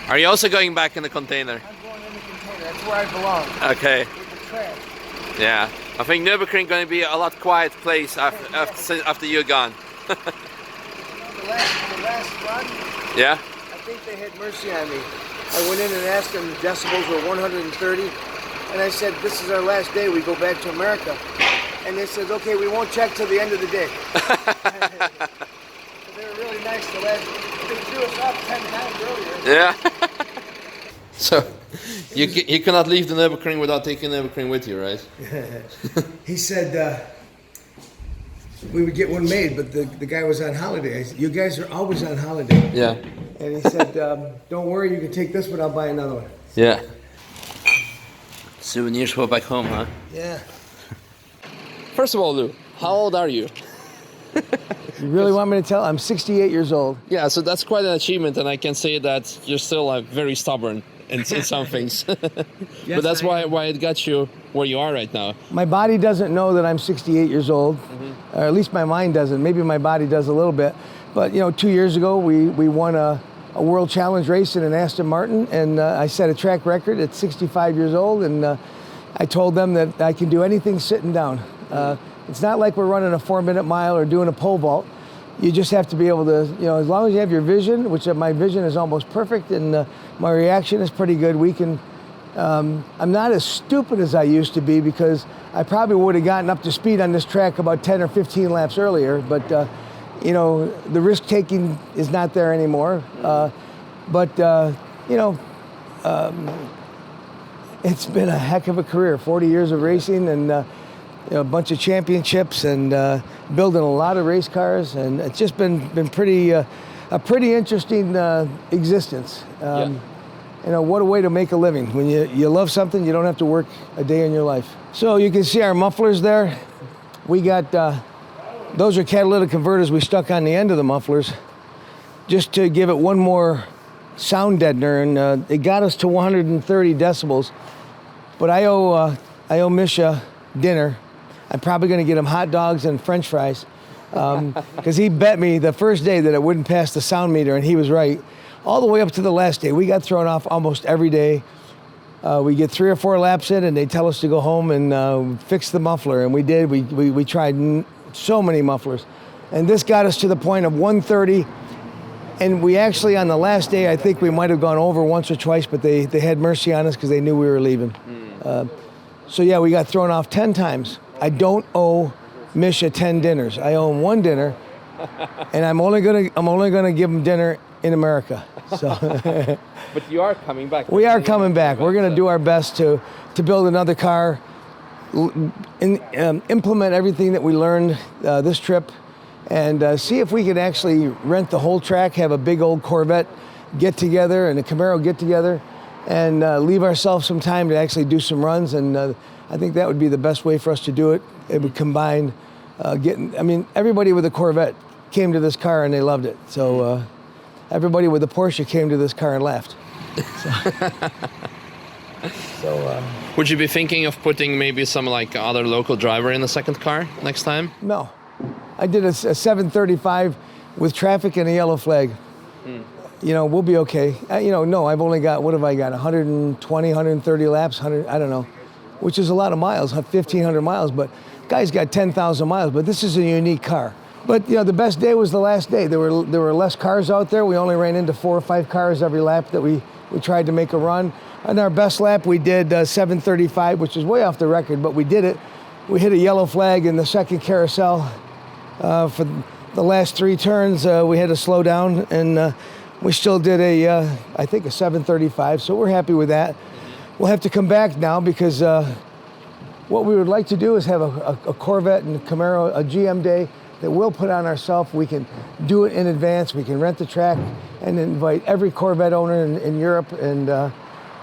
Are you also going back in the container? I'm going in the container. That's where I belong. Okay. With the trash. Yeah. I think Nürburgring going to be a lot quiet place after you're gone. The last run, Yeah? I think they had mercy on me. I went in and asked them, decibels were 130. And I said, this is our last day. We go back to America. And they said, okay, we won't check till the end of the day. So they were really nice the last. They threw us off 10 times earlier. Yeah. So you cannot leave the Nürburgring without taking Nürburgring with you, right? He said we would get one made, but the guy was on holiday. I said, you guys are always on holiday. Yeah. And he said, don't worry, you can take this one, I'll buy another one. Yeah. Souvenirs for back home, huh? Yeah. First of all, Lou, how old are you? You really want me to tell? I'm 68 years old. Yeah, so that's quite an achievement, and I can say that you're still very stubborn in some things. Yes, but that's why it got you where you are right now. My body doesn't know that I'm 68 years old, or at least my mind doesn't. Maybe my body does a little bit. But 2 years ago, we won a World Challenge race in an Aston Martin, and I set a track record at 65 years old, and I told them that I can do anything sitting down. It's not like we're running a 4-minute mile or doing a pole vault. You just have to be able to, as long as you have your vision, which my vision is almost perfect, and my reaction is pretty good, we can, I'm not as stupid as I used to be, because I probably would have gotten up to speed on this track about 10 or 15 laps earlier, but the risk taking is not there anymore. It's been a heck of a career, 40 years of racing, and a bunch of championships, and building a lot of race cars, and it's just been pretty a pretty interesting existence. What a way to make a living. When you love something, you don't have to work a day in your life. So you can see our mufflers there. We got those are catalytic converters we stuck on the end of the mufflers just to give it one more sound deadener, and it got us to 130 decibels. But I owe Misha dinner. I'm probably going to get him hot dogs and French fries, because he bet me the first day that it wouldn't pass the sound meter, and he was right. All the way up to the last day, we got thrown off almost every day. We get 3 or 4 laps in, and they tell us to go home and fix the muffler, and we did. We tried so many mufflers, and this got us to the point of 130. And we actually, on the last day, I think we might have gone over once or twice, but they had mercy on us because they knew we were leaving. So yeah, we got thrown off 10 times. I don't owe Misha 10 dinners. I owe him 1 dinner, and I'm only gonna give him dinner in America. So. But you are coming back. We are coming back. We're gonna do our best to build another car, implement everything that we learned this trip, and see if we can actually rent the whole track, have a big old Corvette get together and a Camaro get together, and leave ourselves some time to actually do some runs. And I think that would be the best way for us to do it. It would combine everybody with a Corvette came to this car and they loved it. So everybody with a Porsche came to this car and laughed. Would you be thinking of putting maybe some other local driver in the second car next time? No. I did a 735 with traffic and a yellow flag. We'll be okay. No, I've only got, what have I got, 120, 130 laps, I don't know, which is a lot of miles, 1,500 miles, but guy's got 10,000 miles, but this is a unique car. But, the best day was the last day. There were less cars out there. We only ran into 4 or 5 cars every lap that we tried to make a run. On our best lap, we did 735, which is way off the record, but we did it. We hit a yellow flag in the second carousel. For the last 3 turns, we had to slow down, and we still did I think a 735, so we're happy with that. We'll have to come back now, because what we would like to do is have a Corvette and Camaro, a GM day that we'll put on ourselves. We can do it in advance. We can rent the track and invite every Corvette owner in Europe and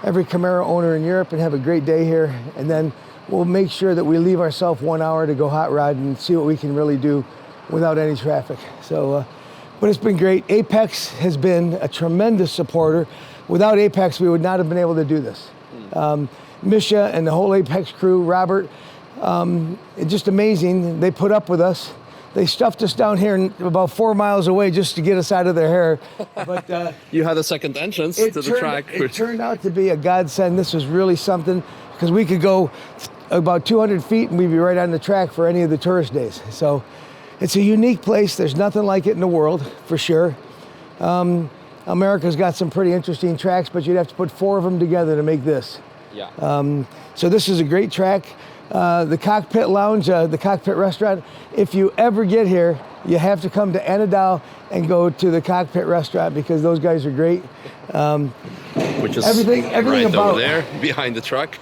every Camaro owner in Europe and have a great day here. And then we'll make sure that we leave ourselves 1 hour to go hot rod and see what we can really do without any traffic. So, but it's been great. Apex has been a tremendous supporter. Without Apex, we would not have been able to do this. Misha and the whole Apex crew, Robert, it's just amazing. They put up with us. they stuffed us down here about 4 miles away just to get us out of their hair. But You had a second entrance to the track. It turned out to be a godsend. This was really something because we could go about 200 feet and we'd be right on the track for any of the tourist days. So it's a unique place. There's nothing like it in the world, for sure. America's got some pretty interesting tracks, but you'd have to put 4 of them together to make this. Yeah. So this is a great track. The Cockpit Lounge, the Cockpit Restaurant, if you ever get here, you have to come to Annandale and go to the Cockpit Restaurant because those guys are great. Which is everything right about, over there, behind the truck.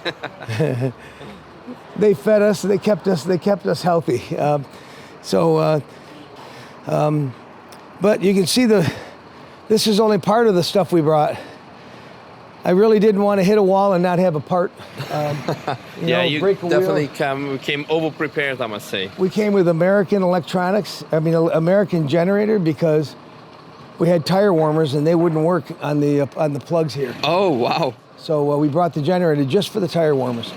They fed us, they kept us healthy. But you can see this is only part of the stuff we brought. I really didn't want to hit a wall and not have a part. You break a definitely wheel. came over-prepared, I must say. We came with American electronics, American generator, because we had tire warmers and they wouldn't work on the plugs here. Oh, wow. So we brought the generator just for the tire warmers.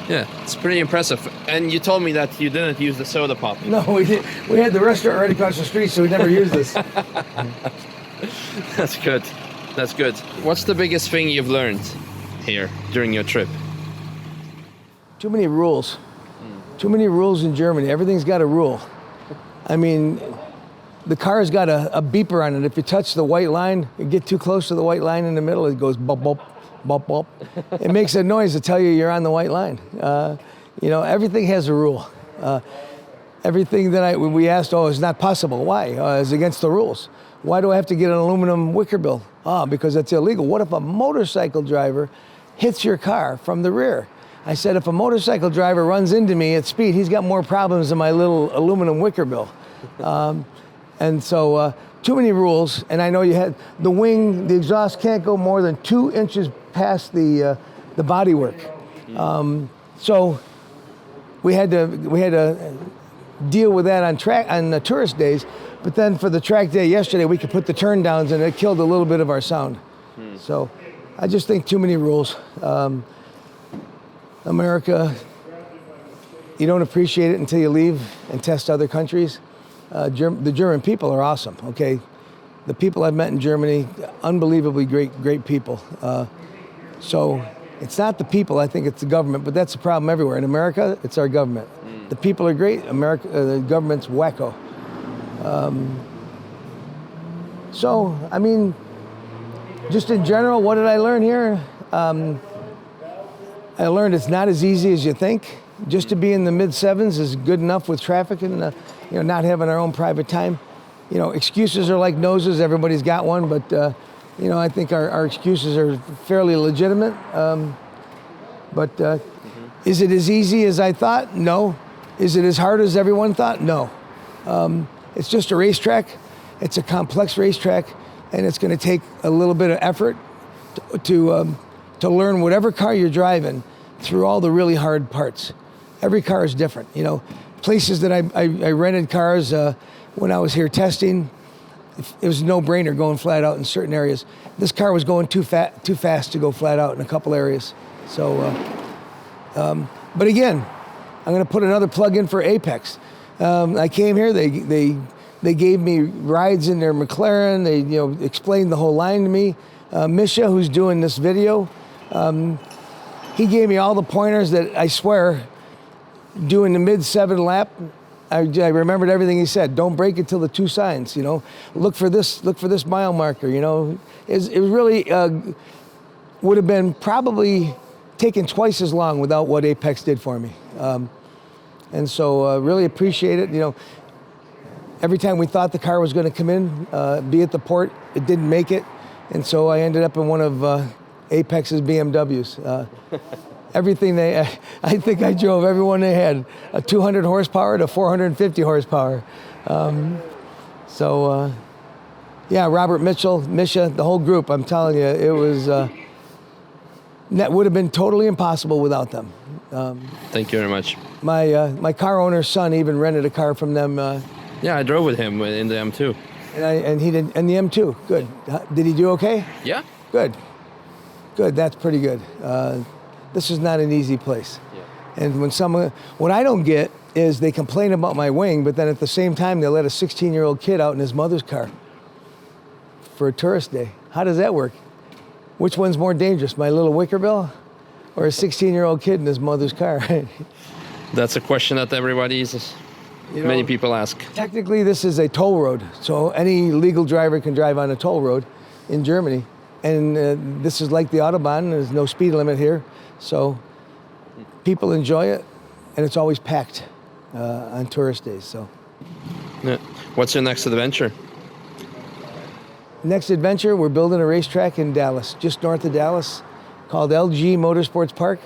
Yeah, it's pretty impressive. And you told me that you didn't use the soda pop. No, we didn't. We had the restaurant right across the street, so we never used this. That's good. That's good. What's the biggest thing you've learned here during your trip? Too many rules. Too many rules in Germany. Everything's got a rule. I mean, the car's got a beeper on it. If you touch the white line, you get too close to the white line in the middle, it goes bop, bop, bop, bop. It makes a noise to tell you you're on the white line. Everything has a rule. Everything that we asked, it's not possible. Why? It's against the rules. Why do I have to get an aluminum wicker bill? Because that's illegal. What if a motorcycle driver hits your car from the rear? I said, if a motorcycle driver runs into me at speed, he's got more problems than my little aluminum wicker bill. And so too many rules. And I know you had the wing, the exhaust can't go more than 2 inches past the bodywork. So we had to deal with that on the tourist days. But then for the track day yesterday, we could put the turn downs and it killed a little bit of our sound. So I just think too many rules. America, you don't appreciate it until you leave and test other countries. The German people are awesome, okay? The people I've met in Germany, unbelievably great people. So it's not the people, I think it's the government, but that's the problem everywhere. In America, it's our government. The people are great, the government's wacko. Just in general, what did I learn here? I learned it's not as easy as you think. Just to be in the mid-sevens is good enough with traffic and not having our own private time. Excuses are like noses. Everybody's got one, but I think our excuses are fairly legitimate. Is it as easy as I thought? No. Is it as hard as everyone thought? No. It's just a racetrack. It's a complex racetrack, and it's going to take a little bit of effort to learn whatever car you're driving through all the really hard parts. Every car is different. Places that I rented cars when I was here testing, it was a no-brainer going flat out in certain areas. This car was going too fast to go flat out in a couple areas. So, but again, I'm going to put another plug in for Apex. I came here. They gave me rides in their McLaren. They explained the whole line to me. Misha, who's doing this video, he gave me all the pointers that I swear, doing the mid-7 lap, I remembered everything he said. Don't brake until the 2 signs. Look for this mile marker. It was really would have been probably taken twice as long without what Apex did for me. And so really appreciate it. Every time we thought the car was going to come in, be at the port, it didn't make it. And so I ended up in one of Apex's BMWs. Everything I think I drove every one they had, a 200 horsepower to 450 horsepower. Robert Mitchell, Misha, the whole group, I'm telling you, it was, that would have been totally impossible without them. Thank you very much. My car owner's son even rented a car from them. Yeah, I drove with him in the M2. And he did, and the M2, good. Did he do okay? Yeah. Good, that's pretty good. This is not an easy place. Yeah. And what I don't get is they complain about my wing, but then at the same time they let a 16-year-old kid out in his mother's car for a tourist day. How does that work? Which one's more dangerous, my little Wickerbill or a 16-year-old kid in his mother's car? That's a question that many people ask. Technically, this is a toll road, so any legal driver can drive on a toll road in Germany. And this is like the Autobahn. There's no speed limit here, so people enjoy it, and it's always packed on tourist days. So, Yeah. What's your next adventure? next adventure, we're building a racetrack in Dallas, just north of Dallas, called LG Motorsports Park.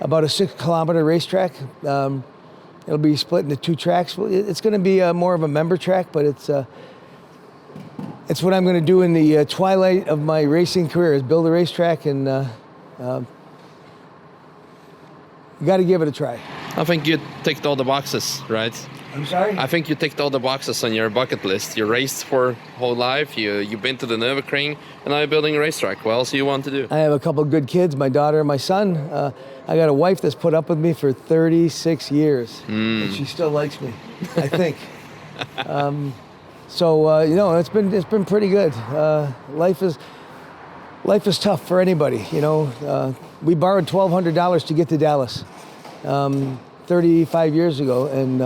About a 6-kilometer racetrack. It'll be split into 2 tracks. It's going to be more of a member track, but it's what I'm going to do in the twilight of my racing career, is build a racetrack, and you got to give it a try. I think you ticked all the boxes, right? I'm sorry? I think you ticked all the boxes on your bucket list. You raced for whole life. You've been to the Nürburgring, and now you're building a racetrack. What else do you want to do? I have a couple of good kids, my daughter and my son. I got a wife that's put up with me for 36 years, and she still likes me, I think. It's been pretty good. Life is tough for anybody. We borrowed $1,200 to get to Dallas 35 years ago, and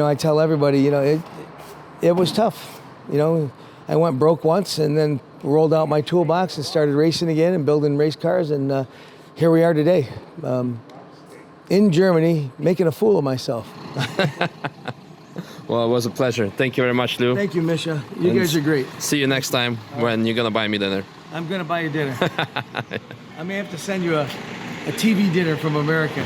I tell everybody, it was tough. I went broke once, and then rolled out my toolbox and started racing again and building race cars, and here we are today, in Germany, making a fool of myself. Well, it was a pleasure. Thank you very much, Lou. Thank you, Misha. You guys are great. See you next time when you're going to buy me dinner. I'm going to buy you dinner. I may have to send you a TV dinner from America.